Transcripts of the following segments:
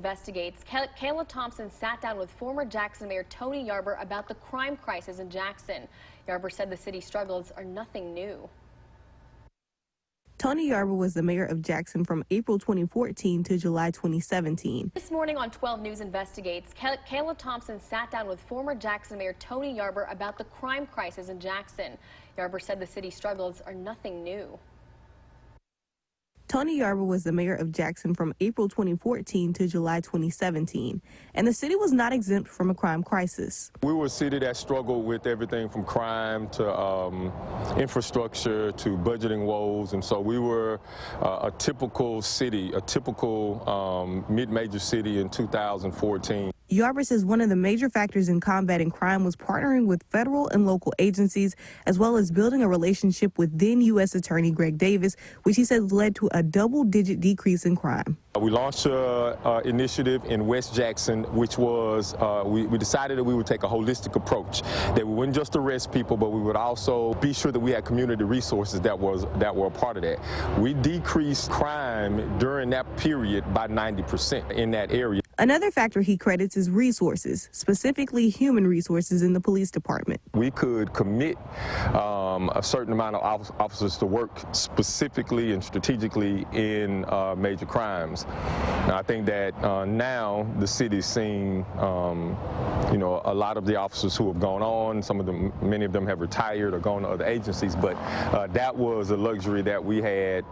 investigates. Kayla Thompson sat down with former Jackson Mayor Tony Yarber about the crime crisis in Jackson. Yarber said the city's struggles are nothing new. Tony Yarber was the mayor of Jackson from April 2014 to July 2017. This morning on 12 News Investigates, Kayla Thompson sat down with former Jackson Mayor Tony Yarber about the crime crisis in Jackson. Yarber said the city's struggles are nothing new. Tony Yarber was the mayor of Jackson from April 2014 to July 2017, and the city was not exempt from a crime crisis. We were a city that struggled with everything from crime to infrastructure to budgeting woes, and so we were a typical city, a typical mid-major city in 2014. Yarber says one of the major factors in combating crime was partnering with federal and local agencies, as well as building a relationship with then U.S. Attorney Greg Davis, which he says led to a double-digit decrease in crime. We launched an initiative in West Jackson, which was, we decided that we would take a holistic approach, that we wouldn't just arrest people, but we would also be sure that we had community resources that were a part of that. We decreased crime during that period by 90% in that area. Another factor he credits is resources, specifically human resources in the police department. We could commit a certain amount of officers to work specifically and strategically in major crimes. Now, I think that now the city is seeing, you know, a lot of the officers who have gone on, many of them have retired or gone to other agencies, but that was a luxury that we had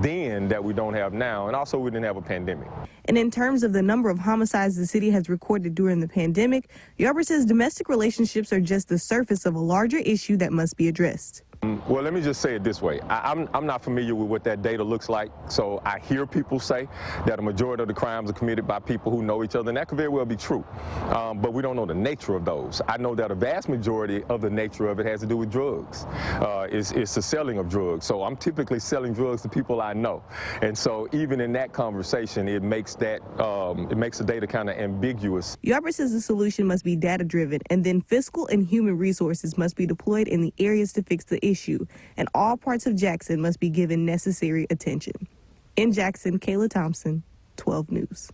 then that we don't have now, and also we didn't have a pandemic. And in terms of the number of homicides the city has recorded during the pandemic, Yarber says domestic relationships are just the surface of a larger issue that must be addressed. Well, let me just say it this way. I'm not familiar with what that data looks like, so I hear people say that a majority of the crimes are committed by people who know each other, and that could very well be true, but we don't know the nature of those. I know that a vast majority of the nature of it has to do with drugs. It's the selling of drugs, so I'm typically selling drugs to people I know, and so even in that conversation, it makes the data kind of ambiguous. Yarber says the solution must be data-driven, and then fiscal and human resources must be deployed in the areas to fix the issue, and all parts of Jackson must be given necessary attention. In Jackson, Kayla Thompson, 12 News.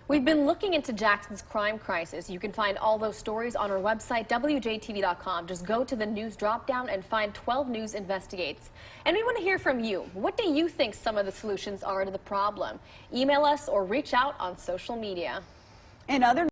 We've been looking into Jackson's crime crisis. You can find all those stories on our website, WJTV.com. Just go to the news drop-down and find 12 News Investigates. And we want to hear from you. What do you think some of the solutions are to the problem? Email us or reach out on social media. In other